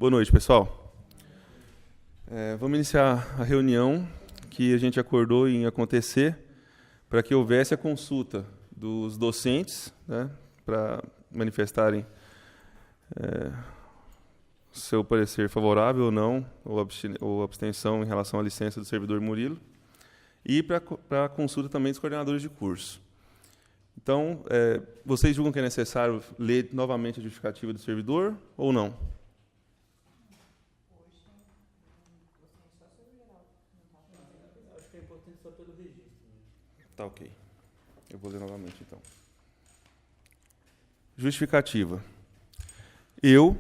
Boa noite, pessoal. Vamos iniciar a reunião que a gente acordou em acontecer para que houvesse a consulta dos docentes, né, para manifestarem seu parecer favorável ou não, ou abstenção em relação à licença do servidor Murilo, e para a consulta também dos coordenadores de curso. Então, vocês julgam que é necessário ler novamente a justificativa do servidor ou não? Acho que é importante só pelo registro. Tá, ok. Eu vou ler novamente, então. Justificativa. Eu,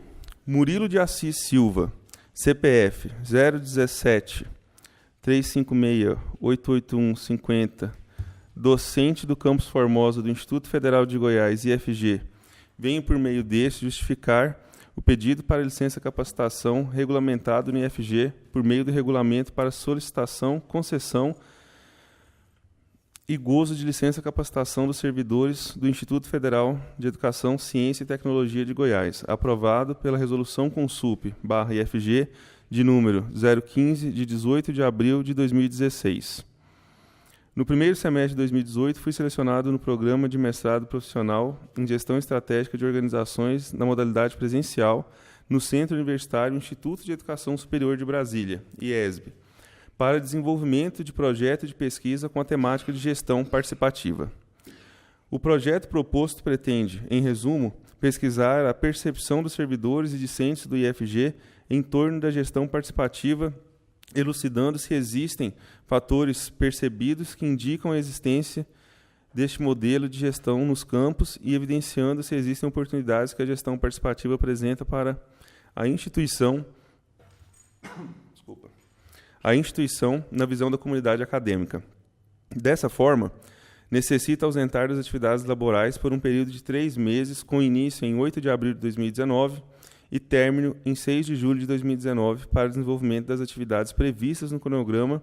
Murilo de Assis Silva, CPF 017 356 881 50, docente do Campus Formosa do Instituto Federal de Goiás, IFG, venho por meio deste justificar o pedido para licença capacitação regulamentado no IFG por meio do regulamento para solicitação, concessão e gozo de licença capacitação dos servidores do Instituto Federal de Educação, Ciência e Tecnologia de Goiás, aprovado pela Resolução Consup/IFG de número 015, de 18 de abril de 2016. No primeiro semestre de 2018, fui selecionado no programa de mestrado profissional em Gestão Estratégica de Organizações na modalidade presencial no Centro Universitário Instituto de Educação Superior de Brasília, IESB, para desenvolvimento de projeto de pesquisa com a temática de gestão participativa. O projeto proposto pretende, em resumo, pesquisar a percepção dos servidores e discentes do IFG em torno da gestão participativa, elucidando se existem fatores percebidos que indicam a existência deste modelo de gestão nos campos e evidenciando se existem oportunidades que a gestão participativa apresenta para a instituição na visão da comunidade acadêmica. Dessa forma, necessita ausentar das atividades laborais por um período de 3 meses, com início em 8 de abril de 2019 e término em 6 de julho de 2019, para desenvolvimento das atividades previstas no cronograma,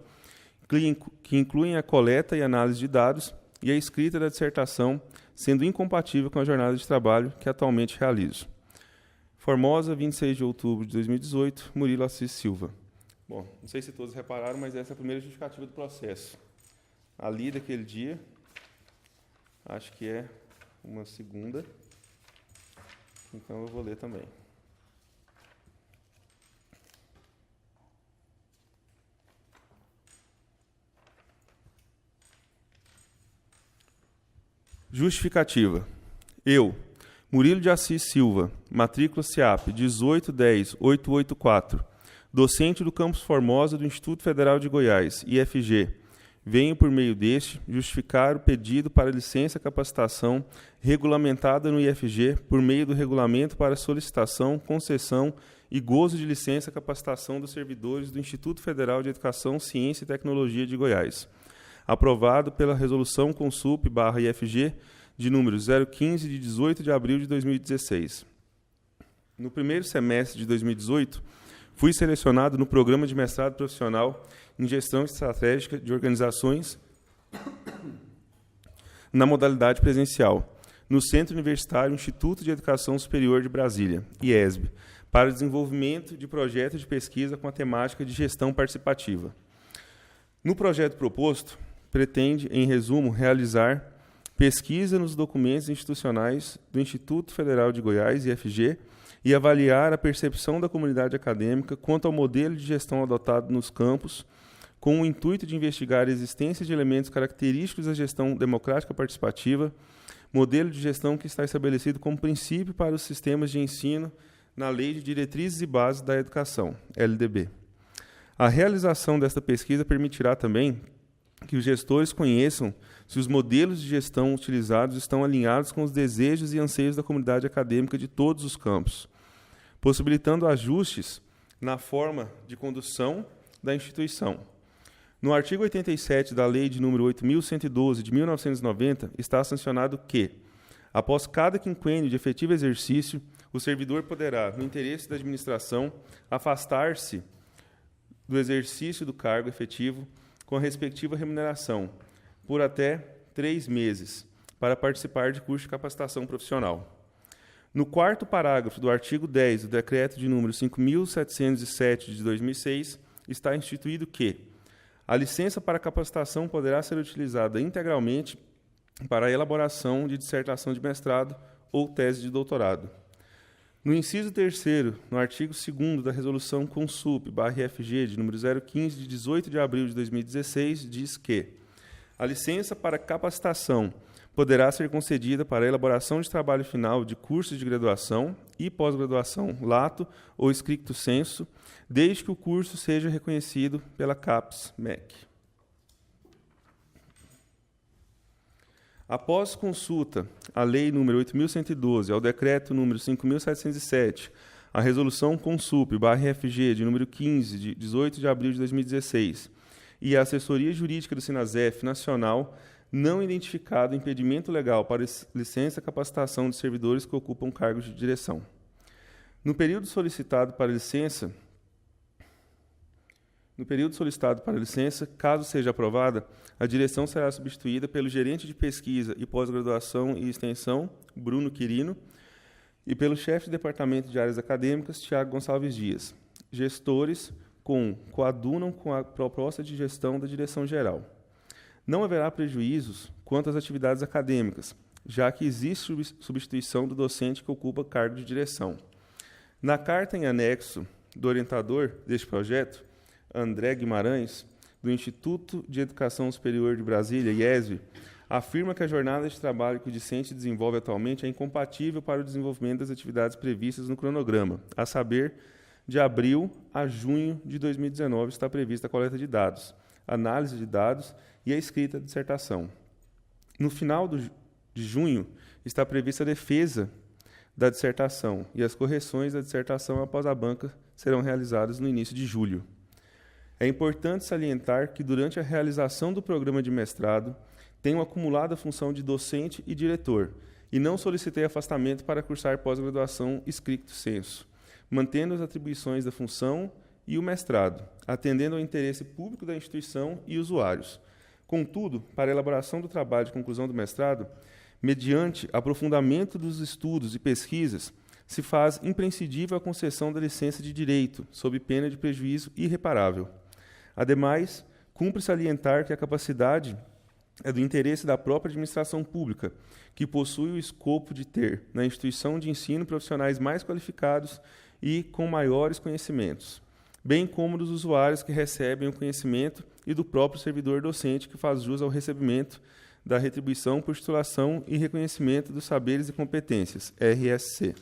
que incluem a coleta e análise de dados e a escrita da dissertação, sendo incompatível com a jornada de trabalho que atualmente realizo. Formosa, 26 de outubro de 2018, Murilo Assis Silva. Bom, não sei se todos repararam, mas essa é a primeira justificativa do processo. Ali, daquele dia, acho que é uma segunda, então eu vou ler também. Justificativa. Eu, Murilo de Assis Silva, matrícula SEAP 1810884, docente do Campus Formosa do Instituto Federal de Goiás, IFG, venho por meio deste justificar o pedido para licença capacitação regulamentada no IFG por meio do regulamento para solicitação, concessão e gozo de licença capacitação dos servidores do Instituto Federal de Educação, Ciência e Tecnologia de Goiás, aprovado pela Resolução Consup/IFG de número 015, de 18 de abril de 2016. No primeiro semestre de 2018, fui selecionado no programa de mestrado profissional em Gestão Estratégica de Organizações na modalidade presencial, no Centro Universitário Instituto de Educação Superior de Brasília, IESB, para desenvolvimento de projeto de pesquisa com a temática de gestão participativa. No projeto proposto, pretende, em resumo, realizar pesquisa nos documentos institucionais do Instituto Federal de Goiás, IFG, e avaliar a percepção da comunidade acadêmica quanto ao modelo de gestão adotado nos campos, com o intuito de investigar a existência de elementos característicos da gestão democrática participativa, modelo de gestão que está estabelecido como princípio para os sistemas de ensino na Lei de Diretrizes e Bases da Educação, LDB. A realização desta pesquisa permitirá também que os gestores conheçam se os modelos de gestão utilizados estão alinhados com os desejos e anseios da comunidade acadêmica de todos os campos, possibilitando ajustes na forma de condução da instituição. No artigo 87 da Lei de número 8.112, de 1990, está sancionado que, após cada quinquênio de efetivo exercício, o servidor poderá, no interesse da administração, afastar-se do exercício do cargo efetivo com a respectiva remuneração, por até 3 meses, para participar de curso de capacitação profissional. No quarto parágrafo do artigo 10 do Decreto de número 5.707 de 2006, está instituído que a licença para capacitação poderá ser utilizada integralmente para a elaboração de dissertação de mestrado ou tese de doutorado. No inciso 3º, no artigo 2º da Resolução Consup/FG de número 015 de 18 de abril de 2016, diz que a licença para capacitação poderá ser concedida para a elaboração de trabalho final de cursos de graduação e pós-graduação lato ou stricto sensu, desde que o curso seja reconhecido pela CAPES-MEC. Após consulta à Lei nº 8.112, ao Decreto nº 5.707, à Resolução Consup/FG de número 15, de 18 de abril de 2016, e à Assessoria Jurídica do Sinasef Nacional, não identificado impedimento legal para licença e capacitação de servidores que ocupam cargos de direção. No período solicitado para licença, caso seja aprovada, a direção será substituída pelo gerente de pesquisa e pós-graduação e extensão, Bruno Quirino, e pelo chefe de departamento de áreas acadêmicas, Tiago Gonçalves Dias. Gestores coadunam com a proposta de gestão da direção-geral. Não haverá prejuízos quanto às atividades acadêmicas, já que existe substituição do docente que ocupa cargo de direção. Na carta em anexo do orientador deste projeto, André Guimarães, do Instituto de Educação Superior de Brasília, IESB, afirma que a jornada de trabalho que o discente desenvolve atualmente é incompatível para o desenvolvimento das atividades previstas no cronograma, a saber, de abril a junho de 2019 está prevista a coleta de dados, análise de dados e a escrita da dissertação. No final de junho, está prevista a defesa da dissertação e as correções da dissertação após a banca serão realizadas no início de julho. É importante salientar que, durante a realização do programa de mestrado, tenho acumulado a função de docente e diretor, e não solicitei afastamento para cursar pós-graduação stricto sensu, mantendo as atribuições da função e o mestrado, atendendo ao interesse público da instituição e usuários. Contudo, para a elaboração do trabalho de conclusão do mestrado, mediante aprofundamento dos estudos e pesquisas, se faz imprescindível a concessão da licença de direito, sob pena de prejuízo irreparável. Ademais, cumpre salientar que a capacidade é do interesse da própria administração pública, que possui o escopo de ter, na instituição de ensino, profissionais mais qualificados e com maiores conhecimentos, bem como dos usuários que recebem o conhecimento e do próprio servidor docente que faz jus ao recebimento da retribuição por titulação e reconhecimento dos saberes e competências, RSC.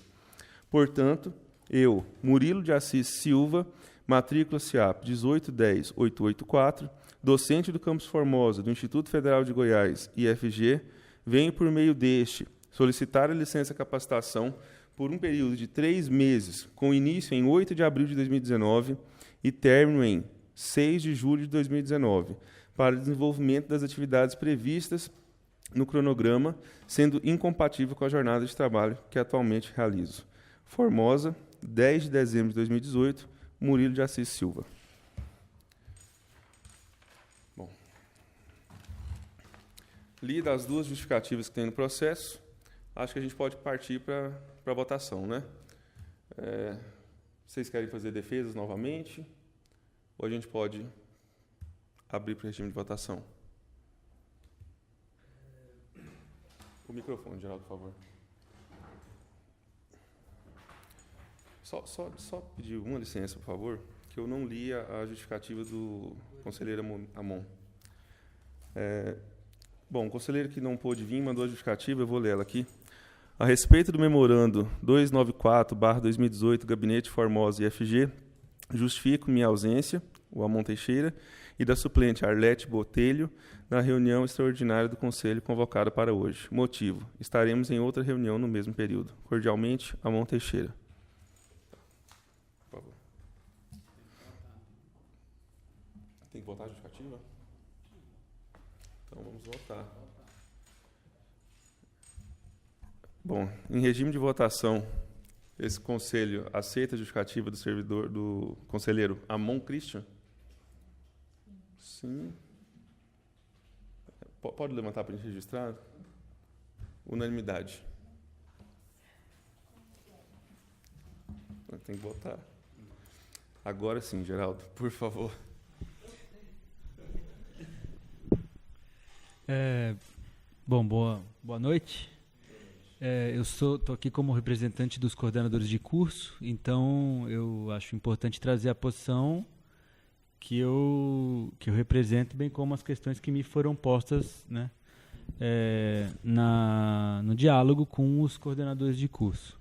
Portanto, eu, Murilo de Assis Silva, matrícula SIAP 1810884, docente do Campus Formosa do Instituto Federal de Goiás, IFG, venho, por meio deste, solicitar a licença capacitação por um período de 3 meses, com início em 8 de abril de 2019 e término em 6 de julho de 2019, para desenvolvimento das atividades previstas no cronograma, sendo incompatível com a jornada de trabalho que atualmente realizo. Formosa, 10 de dezembro de 2018, Murilo de Assis Silva. Bom, lida as duas justificativas que tem no processo, acho que a gente pode partir para a votação, né? Vocês querem fazer defesas novamente? Ou a gente pode abrir para o regime de votação? O microfone, Geraldo, por favor. Só pedir uma licença, por favor, que eu não li a justificativa do conselheiro Amon. Bom, o conselheiro que não pôde vir mandou a justificativa, eu vou ler ela aqui. A respeito do memorando 294/2018, Gabinete Formosa IFG, justifico minha ausência, o Amon Teixeira, e da suplente Arlete Botelho, na reunião extraordinária do Conselho convocada para hoje. Motivo: estaremos em outra reunião no mesmo período. Cordialmente, Amon Teixeira. Por favor. Tem que votar a justificativa? Então vamos votar. Bom, em regime de votação, esse conselho aceita a justificativa do servidor, do conselheiro Amon Christian? Sim. Pode levantar para a gente registrar? Unanimidade. Tem que botar. Agora sim, Geraldo, por favor. Bom, boa noite. Eu estou aqui como representante dos coordenadores de curso, então eu acho importante trazer a posição que eu represento, bem como as questões que me foram postas, né, no diálogo com os coordenadores de curso.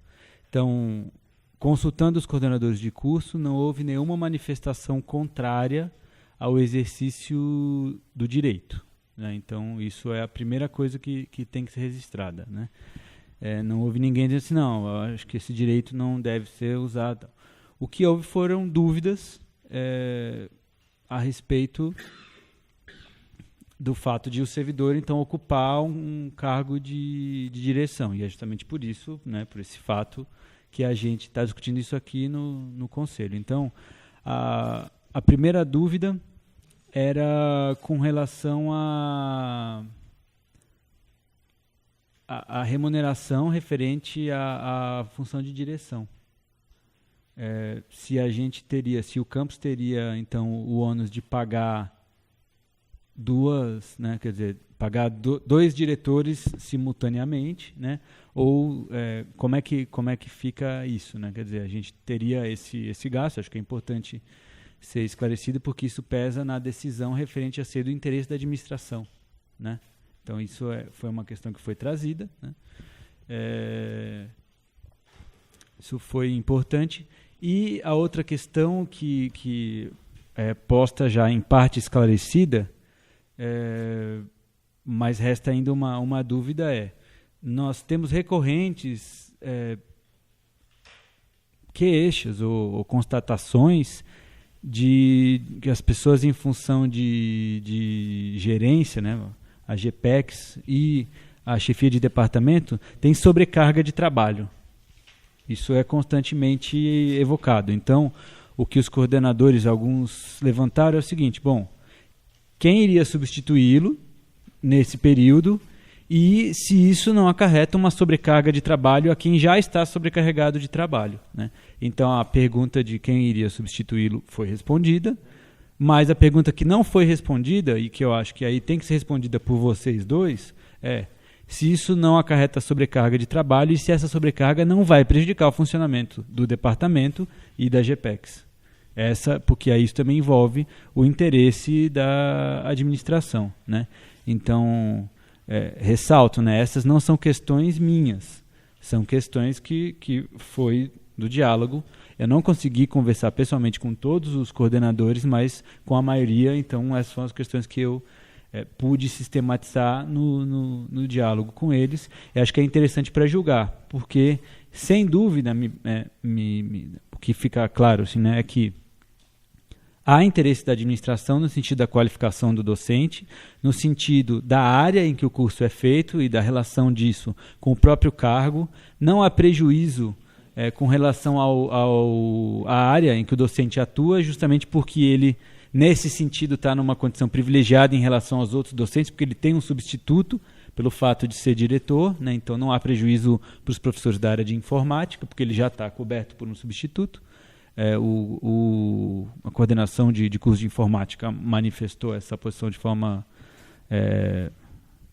Então, consultando os coordenadores de curso, não houve nenhuma manifestação contrária ao exercício do direito, né? Então, isso é a primeira coisa que tem que ser registrada, né? Não houve ninguém dizendo assim, não, eu acho que esse direito não deve ser usado. O que houve foram dúvidas a respeito do fato de o servidor, então, ocupar um cargo de direção. E é justamente por isso, né, por esse fato, que a gente está discutindo isso aqui no Conselho. Então, a primeira dúvida era com relação à remuneração referente à função de direção. Se o campus teria, então, o ônus de pagar pagar dois diretores simultaneamente, né? Ou como é que fica isso, né? Quer dizer, a gente teria esse gasto, acho que é importante ser esclarecido, porque isso pesa na decisão referente a ser do interesse da administração, né? Então, isso foi uma questão que foi trazida, né? Isso foi importante. E a outra questão que é posta já em parte esclarecida, mas resta ainda uma dúvida, nós temos recorrentes queixas ou constatações de que as pessoas, em função de gerência, né, a GPEX e a chefia de departamento, têm sobrecarga de trabalho. Isso é constantemente evocado. Então, o que os coordenadores, alguns, levantaram é o seguinte: bom, quem iria substituí-lo nesse período e se isso não acarreta uma sobrecarga de trabalho a quem já está sobrecarregado de trabalho, né? Então, a pergunta de quem iria substituí-lo foi respondida, mas a pergunta que não foi respondida, e que eu acho que aí tem que ser respondida por vocês dois, se isso não acarreta sobrecarga de trabalho e se essa sobrecarga não vai prejudicar o funcionamento do departamento e da GPEX. Porque aí isso também envolve o interesse da administração, né? Então, ressalto, né, essas não são questões minhas, são questões que foi do diálogo. Eu não consegui conversar pessoalmente com todos os coordenadores, mas com a maioria. Então, essas foram as questões que eu pude sistematizar no diálogo com eles. Eu acho que é interessante para julgar, porque, sem dúvida, o que fica claro assim, né, é que há interesse da administração no sentido da qualificação do docente, no sentido da área em que o curso é feito e da relação disso com o próprio cargo. Não há prejuízo com relação à área em que o docente atua, justamente porque ele, nesse sentido, está numa condição privilegiada em relação aos outros docentes, porque ele tem um substituto pelo fato de ser diretor, né? Então não há prejuízo para os professores da área de informática, porque ele já está coberto por um substituto. A coordenação de curso de informática manifestou essa posição de forma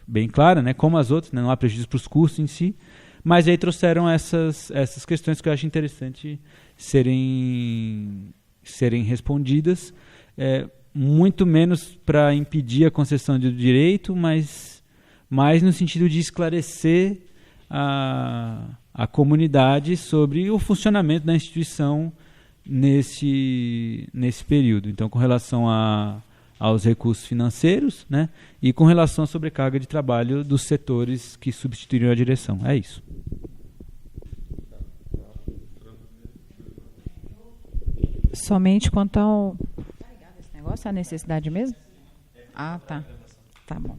bem clara, né? Como as outras, né? Não há prejuízo para os cursos em si, mas aí trouxeram essas questões que eu acho interessante serem respondidas, muito menos para impedir a concessão do direito, mas mais no sentido de esclarecer a comunidade sobre o funcionamento da instituição nesse período. Então, com relação aos recursos financeiros, né, e com relação à sobrecarga de trabalho dos setores que substituiriam a direção. É isso. Somente quanto ao... Tá ligado esse negócio? A necessidade mesmo? Ah, tá. Tá bom.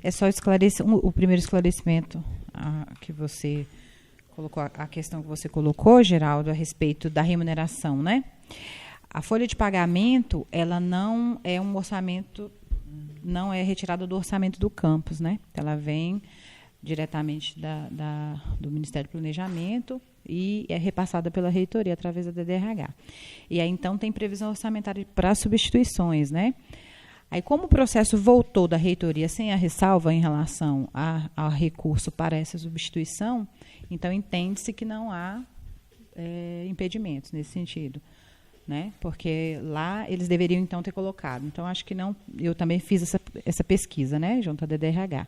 É só esclarecer o primeiro esclarecimento que você colocou, a questão que você colocou, Geraldo, a respeito da remuneração, né? A folha de pagamento, ela não é um orçamento, não é retirada do orçamento do campus, né? Ela vem diretamente do Ministério do Planejamento, e é repassada pela reitoria através da DDRH. E aí, então, tem previsão orçamentária para substituições, né? Aí, como o processo voltou da reitoria sem a ressalva em relação ao recurso para essa substituição, então entende-se que não há impedimentos nesse sentido, né? Porque lá eles deveriam então ter colocado. Então acho que não. Eu também fiz essa pesquisa, né, junto à DDRH,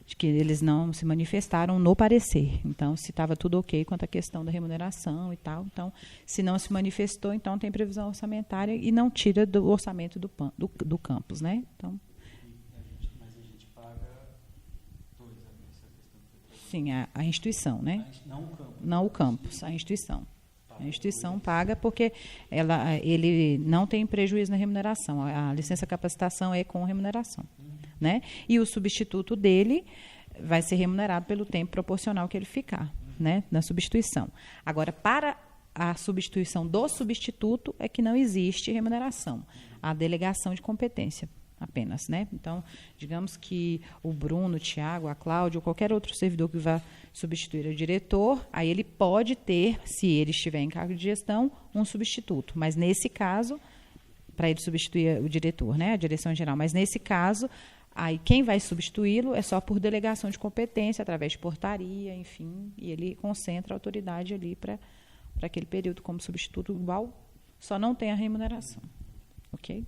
de que eles não se manifestaram no parecer. Então, se estava tudo ok quanto à questão da remuneração e tal. Então, se não se manifestou, então tem previsão orçamentária e não tira do orçamento do campus, né? Então. Mas a gente paga dois, essa questão. Sim, a instituição, né? Não o campus. Não o campus, a instituição. A instituição paga porque ele não tem prejuízo na remuneração. A licença capacitação é com remuneração, né? E o substituto dele vai ser remunerado pelo tempo proporcional que ele ficar, né, na substituição. Agora, para a substituição do substituto é que não existe remuneração. A delegação de competência apenas, né? Então, digamos que o Bruno, o Tiago, a Cláudia, ou qualquer outro servidor que vá substituir o diretor, aí ele pode ter, se ele estiver em cargo de gestão, um substituto. Mas, nesse caso, para ele substituir o diretor, né? A direção geral. Mas, nesse caso, aí quem vai substituí-lo é só por delegação de competência, através de portaria, enfim, e ele concentra a autoridade ali para aquele período como substituto igual, só não tem a remuneração. Ok?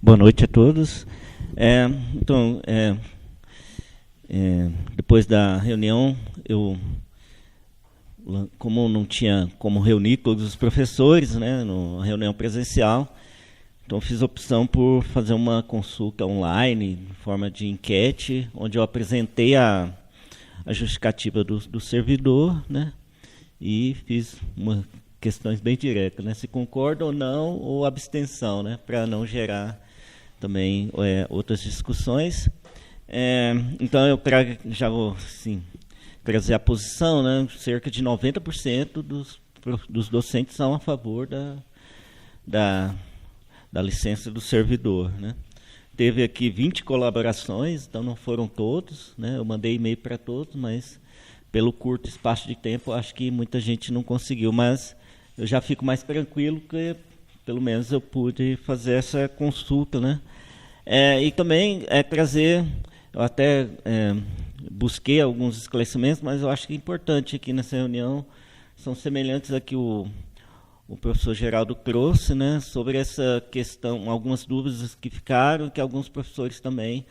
Boa noite a todos. Depois da reunião, como não tinha como reunir todos os professores, né, na reunião presencial, então fiz a opção por fazer uma consulta online, em forma de enquete, onde eu apresentei a justificativa do servidor, né, e fiz questões bem diretas, né, se concorda ou não, ou abstenção, né, para não gerar também outras discussões. Então, eu já vou assim, trazer a posição, né? Cerca de 90% dos docentes são a favor da licença do servidor, né? Teve aqui 20 colaborações, então não foram todos, né? Eu mandei e-mail para todos, mas pelo curto espaço de tempo, acho que muita gente não conseguiu, mas eu já fico mais tranquilo que pelo menos eu pude fazer essa consulta, né? E também trazer, eu até busquei alguns esclarecimentos, mas eu acho que é importante aqui nessa reunião, são semelhantes a que o professor Geraldo trouxe, né, sobre essa questão, algumas dúvidas que ficaram, que alguns professores também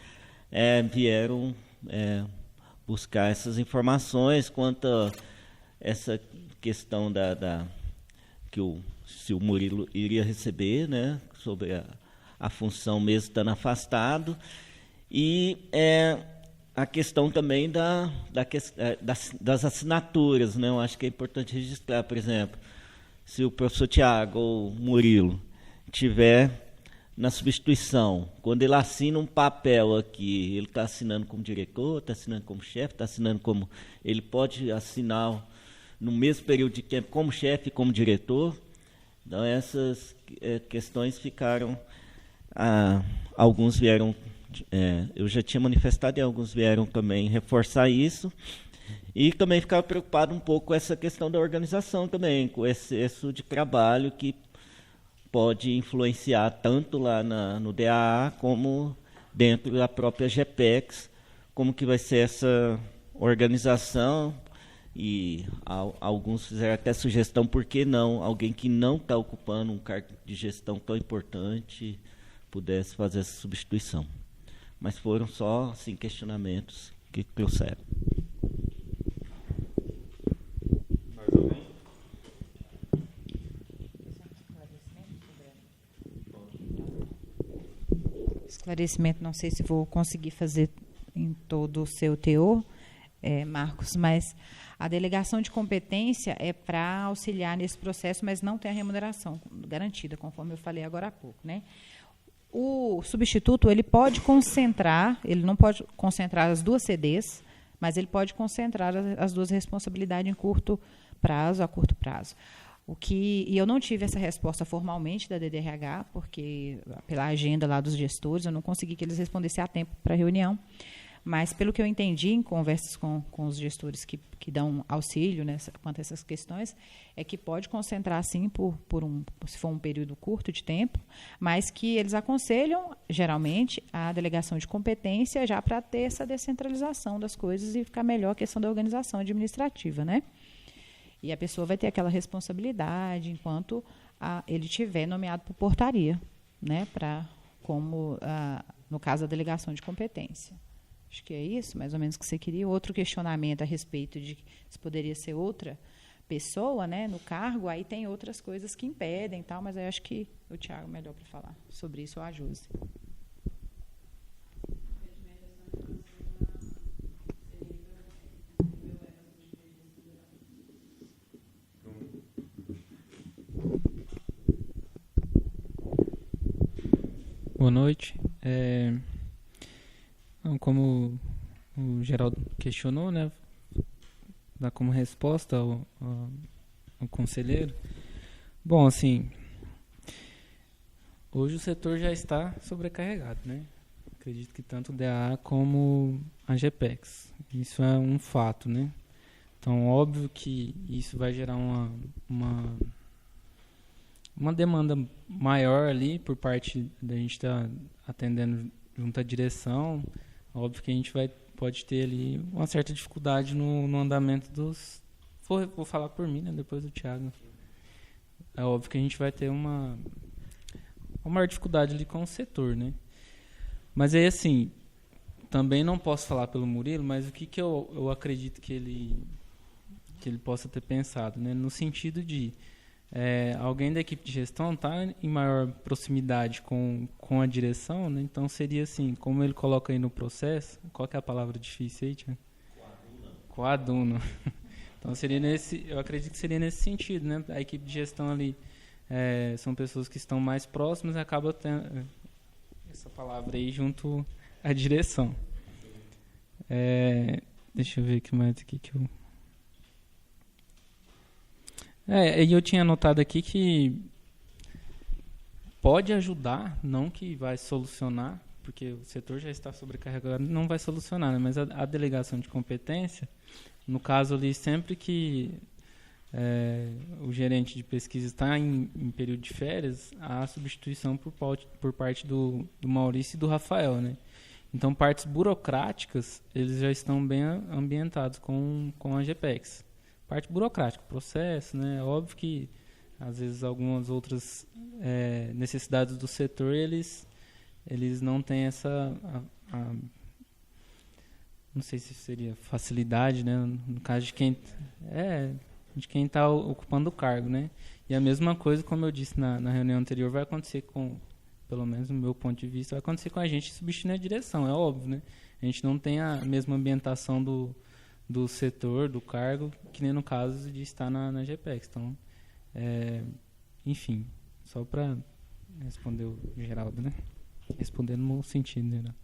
vieram buscar essas informações quanto a essa questão se o Murilo iria receber, né, sobre a função mesmo estando afastado, e a questão também das assinaturas, né, eu acho que é importante registrar, por exemplo, se o professor Tiago ou Murilo tiver na substituição, quando ele assina um papel aqui, ele está assinando como diretor, está assinando como chefe, está assinando como... Ele pode assinar no mesmo período de tempo como chefe e como diretor. Então, essas questões ficaram... alguns vieram... eu já tinha manifestado e alguns vieram também reforçar isso. E também ficava preocupado um pouco com essa questão da organização também, com o excesso de trabalho que pode influenciar tanto lá no DAA como dentro da própria GPEX, como que vai ser essa organização. E alguns fizeram até sugestão, por que não alguém que não está ocupando um cargo de gestão tão importante pudesse fazer essa substituição. Mas foram só assim, questionamentos que trouxeram. Mais alguém? Esclarecimento, não sei se vou conseguir fazer em todo o seu teor, Marcos, mas a delegação de competência é para auxiliar nesse processo, mas não tem a remuneração garantida, conforme eu falei agora há pouco, né? O substituto, ele pode concentrar, ele não pode concentrar as duas CDs, mas ele pode concentrar as duas responsabilidades em curto prazo, a curto prazo. E eu não tive essa resposta formalmente da DDRH, porque pela agenda lá dos gestores, eu não consegui que eles respondessem a tempo para a reunião. Mas, pelo que eu entendi em conversas com os gestores que dão auxílio quanto a essas questões, é que pode concentrar, sim, se for um período curto de tempo, mas que eles aconselham, geralmente, a delegação de competência já para ter essa descentralização das coisas e ficar melhor a questão da organização administrativa, né? E a pessoa vai ter aquela responsabilidade enquanto ele tiver nomeado por portaria, né? No caso, a delegação de competência. Acho que é isso, mais ou menos, que você queria. Outro questionamento a respeito de se poderia ser outra pessoa, né, no cargo, aí tem outras coisas que impedem, tal, mas eu acho que o Thiago é melhor para falar sobre isso, ou a Josi. Boa noite. Como o Geraldo questionou, né, dá como resposta ao conselheiro. Bom, assim, hoje o setor já está sobrecarregado, né? Acredito que tanto o DAA como a GPEX. Isso é um fato, né? Então, óbvio que isso vai gerar uma demanda maior ali por parte da gente estar atendendo junto à direção. Óbvio que a gente pode ter ali uma certa dificuldade no andamento dos... Vou falar por mim, né? Depois do Thiago. É óbvio que a gente vai ter uma maior dificuldade ali com o setor, né? Mas aí, assim, também não posso falar pelo Murilo, mas o que eu acredito que ele possa ter pensado, né? No sentido de alguém da equipe de gestão está em maior proximidade com a direção, né? Então seria assim, como ele coloca aí no processo, qual que é a palavra difícil aí, Tiago? Coaduno. Então eu acredito que seria nesse sentido, né? A equipe de gestão ali são pessoas que estão mais próximas e acaba tendo essa palavra aí junto à direção. Deixa eu ver o que mais aqui que eu... eu tinha anotado aqui que pode ajudar, não que vai solucionar, porque o setor já está sobrecarregado, não vai solucionar, né? Mas a delegação de competência, no caso ali, sempre que o gerente de pesquisa está em período de férias, há substituição por parte do Maurício e do Rafael, né? Então, partes burocráticas, eles já estão bem ambientados com a GPEX. Parte burocrática, processo, né? Óbvio que às vezes algumas outras necessidades do setor eles não têm essa não sei se seria facilidade, né? No caso de quem está ocupando o cargo, né? E a mesma coisa, como eu disse na reunião anterior, vai acontecer pelo menos no meu ponto de vista, vai acontecer com a gente substituindo a direção, é óbvio, né? A gente não tem a mesma ambientação do setor, do cargo, que nem no caso de estar na GPEX. Então, enfim, só para responder o Geraldo, né? Respondendo no sentido, né?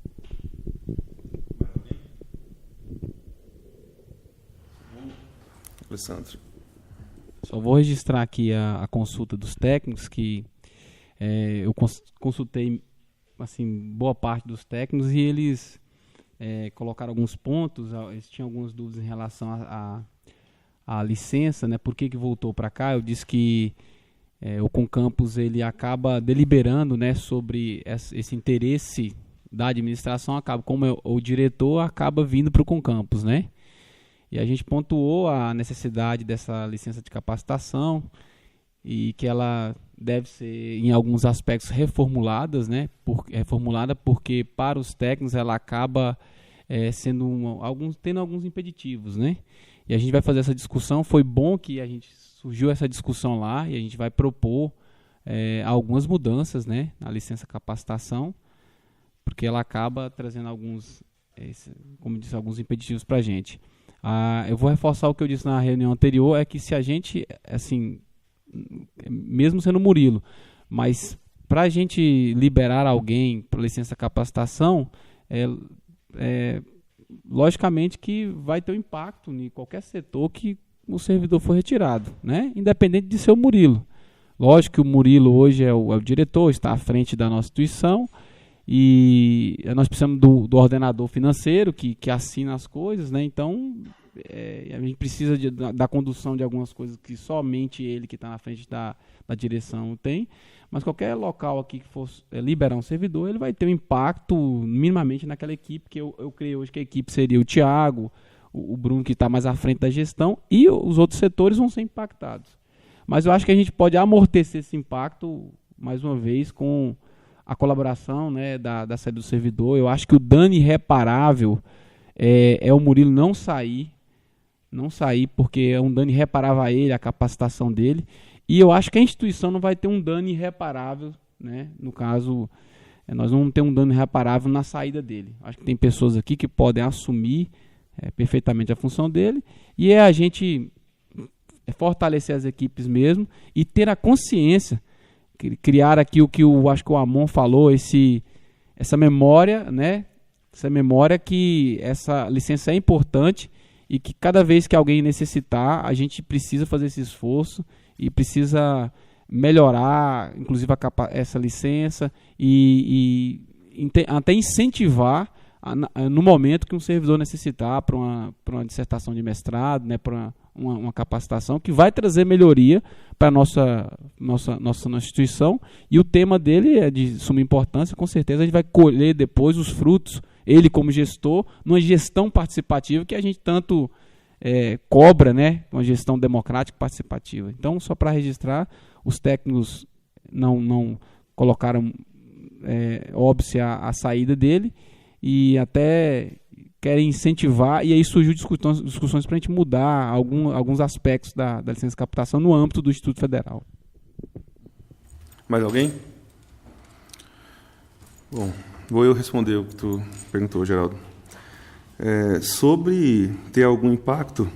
Alessandro. Só vou registrar aqui a consulta dos técnicos, que eu consultei assim, boa parte dos técnicos e eles colocaram alguns pontos, eles tinham algumas dúvidas em relação à licença, né? Por que voltou para cá? Eu disse que o Concampus ele acaba deliberando, né, sobre esse interesse da administração, como o diretor acaba vindo para o Concampus, né? E a gente pontuou a necessidade dessa licença de capacitação e que ela deve ser, em alguns aspectos, reformulada, né? Reformulada porque, para os técnicos, ela acaba tendo alguns impeditivos, né? E a gente vai fazer essa discussão. Foi bom que surgiu essa discussão lá e a gente vai propor algumas mudanças, né, na licença capacitação, porque ela acaba trazendo alguns impeditivos para a gente. Eu vou reforçar o que eu disse na reunião anterior, é que se a gente, assim, mesmo sendo Murilo, mas para a gente liberar alguém para licença capacitação, logicamente que vai ter um impacto em qualquer setor que o servidor for retirado, né? Independente de ser o Murilo. Lógico que o Murilo hoje é o diretor, está à frente da nossa instituição e nós precisamos do ordenador financeiro que assina as coisas, né? Então a gente precisa da condução de algumas coisas que somente ele que está na frente da direção tem, mas qualquer local aqui que for liberar um servidor, ele vai ter um impacto minimamente naquela equipe, que eu creio hoje que a equipe seria o Thiago, o Bruno, que está mais à frente da gestão, e os outros setores vão ser impactados. Mas eu acho que a gente pode amortecer esse impacto, mais uma vez, com a colaboração, né, da saída do servidor. Eu acho que o dano irreparável é o Murilo não sair, porque é um dano irreparável a ele, a capacitação dele. E eu acho que a instituição não vai ter um dano irreparável, né? No caso, nós não vamos ter um dano irreparável na saída dele. Acho que tem pessoas aqui que podem assumir perfeitamente a função dele, e a gente fortalecer as equipes mesmo e ter a consciência, criar aqui o que acho que o Amon falou, essa memória, né? Essa memória que essa licença é importante e que cada vez que alguém necessitar, a gente precisa fazer esse esforço e precisa melhorar, inclusive, essa licença e até incentivar no momento que um servidor necessitar para uma dissertação de mestrado, né, para uma capacitação que vai trazer melhoria para a nossa instituição, e o tema dele é de suma importância. Com certeza a gente vai colher depois os frutos, ele como gestor, numa gestão participativa que a gente tanto cobra, né, uma gestão democrática e participativa. Então, só para registrar, os técnicos não colocaram óbice a saída dele, e até querem incentivar, e aí surgiu discussões para a gente mudar alguns aspectos da licença de captação no âmbito do Instituto Federal. Mais alguém? Bom, vou eu responder o que tu perguntou, Geraldo. Sobre ter algum impacto,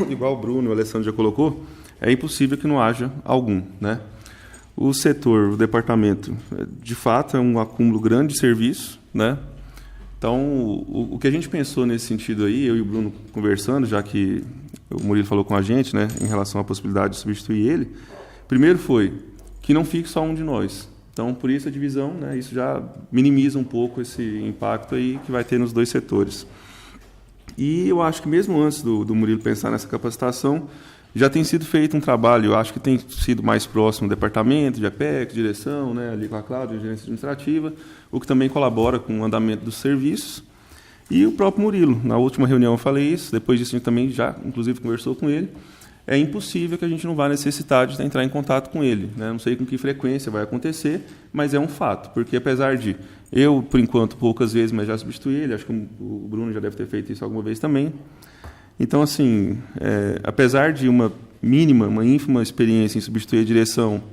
igual o Bruno e o Alessandro já colocou, é impossível que não haja algum, né? O setor, o departamento, de fato, é um acúmulo grande de serviço, né? Então, o que a gente pensou nesse sentido aí, eu e o Bruno conversando, já que o Murilo falou com a gente, né, em relação à possibilidade de substituir ele, primeiro foi que não fique só um de nós. Então, por isso a divisão, né, isso já minimiza um pouco esse impacto aí que vai ter nos dois setores. E eu acho que mesmo antes do Murilo pensar nessa capacitação, já tem sido feito um trabalho, eu acho que tem sido mais próximo do departamento, de EPEC, direção, né, ali com a Cláudia, gerência administrativa, o que também colabora com o andamento dos serviços. E o próprio Murilo, na última reunião eu falei isso, depois disso a gente também já, inclusive, conversou com ele. É impossível que a gente não vá necessitar de entrar em contato com ele, né? Não sei com que frequência vai acontecer, mas é um fato, porque apesar de eu, por enquanto, poucas vezes, mas já substituí ele, acho que o Bruno já deve ter feito isso alguma vez também. Então, assim, apesar de uma ínfima experiência em substituir a direção,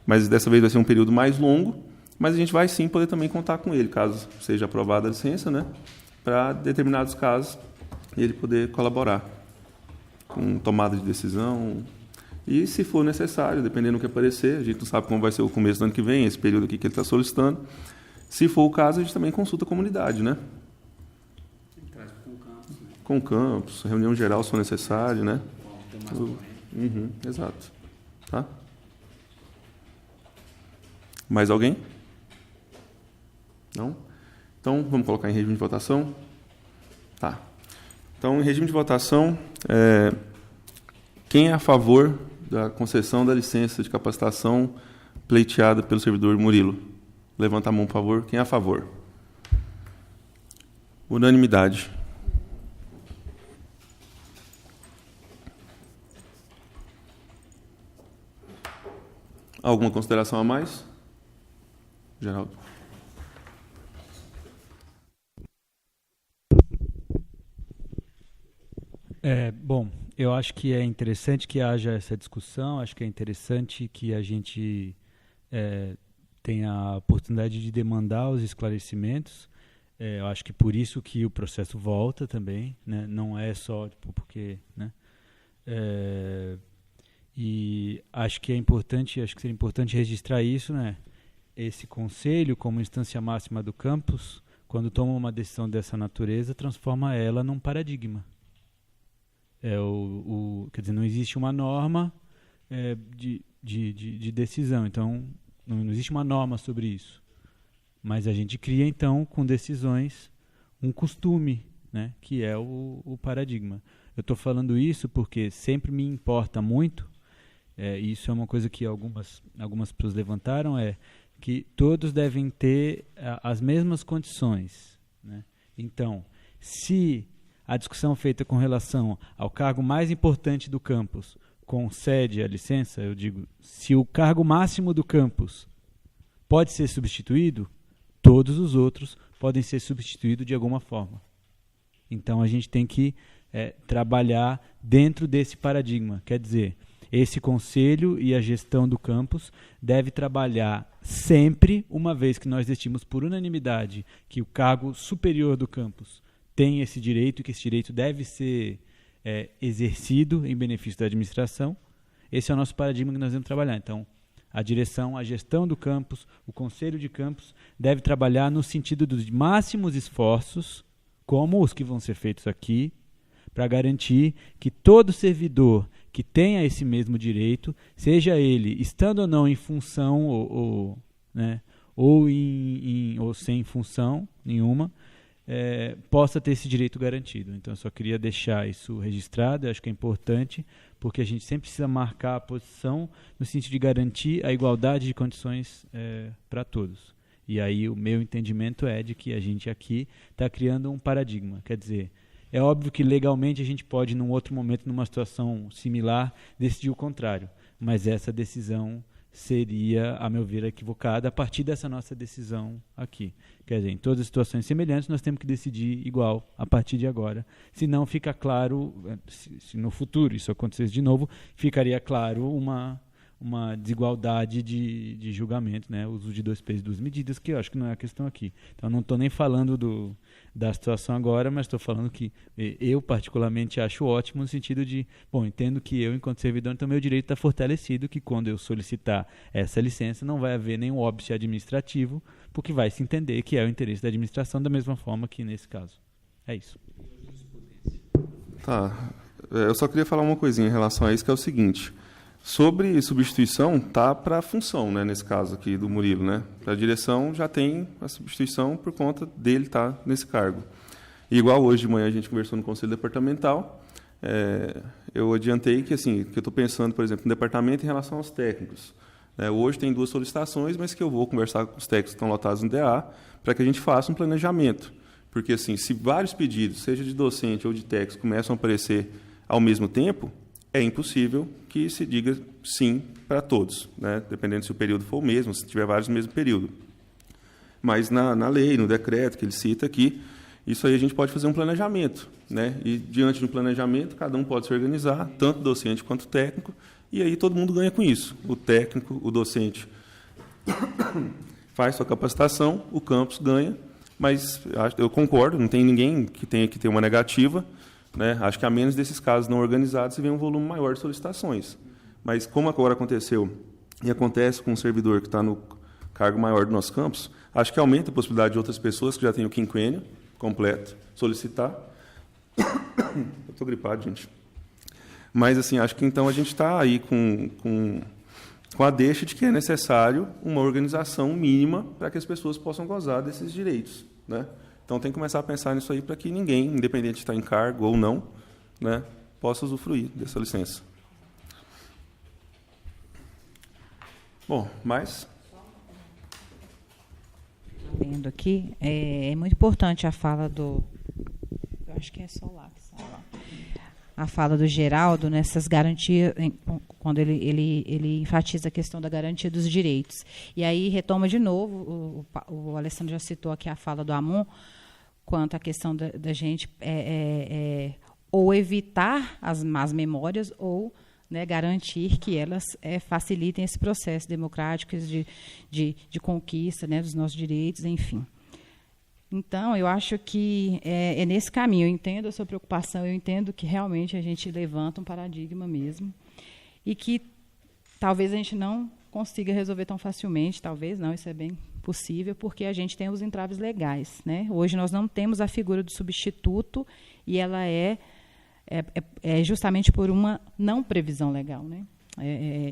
mas dessa vez vai ser um período mais longo, mas a gente vai sim poder também contar com ele, caso seja aprovada a licença, né, para determinados casos ele poder colaborar com tomada de decisão. E, se for necessário, dependendo do que aparecer, a gente não sabe como vai ser o começo do ano que vem, esse período aqui que ele está solicitando, se for o caso, a gente também consulta a comunidade, né? Com campus, reunião geral, se for necessário, né? Exato. Tá? Mais alguém? Não? Então, vamos colocar em regime de votação? Tá. Então, em regime de votação, quem é a favor da concessão da licença de capacitação pleiteada pelo servidor Murilo? Levanta a mão, por favor. Quem é a favor? Unanimidade. Alguma consideração a mais? Geraldo. Bom, eu acho que é interessante que haja essa discussão, acho que é interessante que a gente tenha a oportunidade de demandar os esclarecimentos. Eu acho que por isso que o processo volta também, né? Não é só porque, né? E acho que seria importante registrar isso, né? Esse conselho, como instância máxima do campus, quando toma uma decisão dessa natureza, transforma ela num paradigma. Quer dizer, não existe uma norma de decisão, então não existe uma norma sobre isso. Mas a gente cria, então, com decisões, um costume, né, que é o paradigma. Eu estou falando isso porque sempre me importa muito, isso é uma coisa que algumas pessoas levantaram, que todos devem ter as mesmas condições, né? Então, se a discussão feita com relação ao cargo mais importante do campus concede a licença, eu digo, se o cargo máximo do campus pode ser substituído, todos os outros podem ser substituídos de alguma forma. Então, a gente tem que trabalhar dentro desse paradigma. Quer dizer, esse conselho e a gestão do campus deve trabalhar sempre, uma vez que nós decidimos por unanimidade que o cargo superior do campus tem esse direito e que esse direito deve ser exercido em benefício da administração. Esse é o nosso paradigma que nós devemos trabalhar. Então, a direção, a gestão do campus, o conselho de campus deve trabalhar no sentido dos máximos esforços, como os que vão ser feitos aqui, para garantir que todo servidor que tenha esse mesmo direito, seja ele estando ou não em função ou sem função nenhuma, possa ter esse direito garantido. Então, eu só queria deixar isso registrado, eu acho que é importante, porque a gente sempre precisa marcar a posição no sentido de garantir a igualdade de condições para todos. E aí o meu entendimento é de que a gente aqui está criando um paradigma, quer dizer, é óbvio que legalmente a gente pode, num outro momento, numa situação similar, decidir o contrário. Mas essa decisão seria, a meu ver, equivocada a partir dessa nossa decisão aqui. Quer dizer, em todas as situações semelhantes, nós temos que decidir igual a partir de agora. Senão fica claro, se no futuro isso acontecesse de novo, ficaria claro uma desigualdade de julgamento, né? O uso de 2 pesos e 2 medidas, que eu acho que não é a questão aqui. Então, não estou nem falando da situação agora, mas estou falando que eu, particularmente, acho ótimo no sentido de, entendo que eu, enquanto servidor, então meu direito está fortalecido, que quando eu solicitar essa licença, não vai haver nenhum óbice administrativo, porque vai se entender que é o interesse da administração, da mesma forma que nesse caso. É isso. Tá. Eu só queria falar uma coisinha em relação a isso, que é o seguinte. Sobre substituição, tá para a função, né, nesse caso aqui do Murilo, né? Para a direção já tem a substituição por conta dele estar nesse cargo. E igual hoje de manhã a gente conversou no Conselho Departamental, eu adiantei que, assim, que eu estou pensando, por exemplo, no departamento em relação aos técnicos. Hoje tem 2 solicitações, mas que eu vou conversar com os técnicos que estão lotados no DA para que a gente faça um planejamento. Porque, assim, se vários pedidos, seja de docente ou de técnico, começam a aparecer ao mesmo tempo, é impossível que se diga sim para todos, né? Dependendo se o período for o mesmo, se tiver vários no mesmo período. Mas na lei, no decreto que ele cita aqui, isso aí a gente pode fazer um planejamento, né? E diante do planejamento, cada um pode se organizar, tanto docente quanto técnico, e aí todo mundo ganha com isso. O técnico, o docente faz sua capacitação, o campus ganha, mas eu concordo, não tem ninguém que tenha que ter uma negativa, né? Acho que a menos desses casos não organizados, você vê um volume maior de solicitações. Mas como agora aconteceu e acontece com um servidor que está no cargo maior do nosso campus, acho que aumenta a possibilidade de outras pessoas que já têm o quinquênio completo solicitar. Eu estou gripado, gente. Mas, assim, acho que então a gente está aí com a deixa de que é necessário uma organização mínima para que as pessoas possam gozar desses direitos, né? Então, tem que começar a pensar nisso aí para que ninguém, independente de estar em cargo ou não, né, possa usufruir dessa licença. Bom, mais? Vendo aqui, é muito importante a fala do... Eu acho que é só lá que sai lá. A fala do Geraldo nessas garantias, quando ele enfatiza a questão da garantia dos direitos. E aí retoma de novo, o Alessandro já citou aqui a fala do Amon, quanto à questão da gente ou evitar as más memórias ou, né, garantir que elas facilitem esse processo democrático de conquista, né, dos nossos direitos, enfim. Então, eu acho que é nesse caminho. Eu entendo a sua preocupação, eu entendo que realmente a gente levanta um paradigma mesmo e que talvez a gente não consiga resolver tão facilmente, talvez não, isso é bem possível, porque a gente tem os entraves legais, né? Hoje nós não temos a figura do substituto e ela é justamente por uma não previsão legal, né?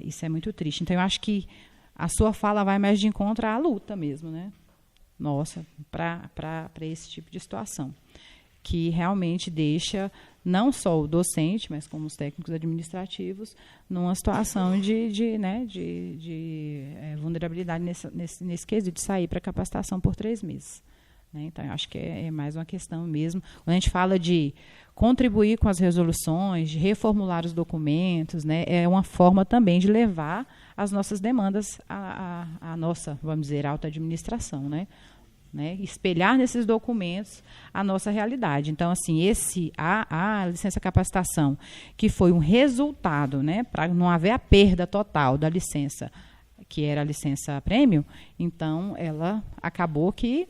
Isso é muito triste. Então, eu acho que a sua fala vai mais de encontro à luta mesmo, né? nossa para esse tipo de situação, que realmente deixa não só o docente, mas como os técnicos administrativos, numa situação de vulnerabilidade nesse quesito de sair para capacitação por 3 meses. Né? Então, eu acho que é mais uma questão mesmo. Quando a gente fala de contribuir com as resoluções, de reformular os documentos, né, é uma forma também de levar as nossas demandas à nossa, vamos dizer, alta administração, né? Espelhar nesses documentos a nossa realidade. Então, assim, a licença capacitação, que foi um resultado, né, para não haver a perda total da licença, que era a licença prêmio, então ela acabou que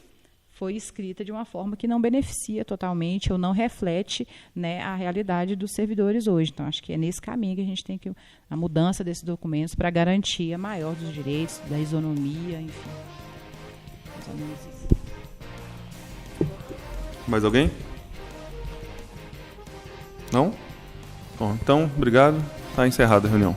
foi escrita de uma forma que não beneficia totalmente ou não reflete, né, a realidade dos servidores hoje. Então, acho que é nesse caminho que a gente tem que a mudança desses documentos para garantia maior dos direitos, da isonomia, enfim. Mais ou menos isso. Mais alguém? Não? Bom, então, obrigado. Está encerrada a reunião.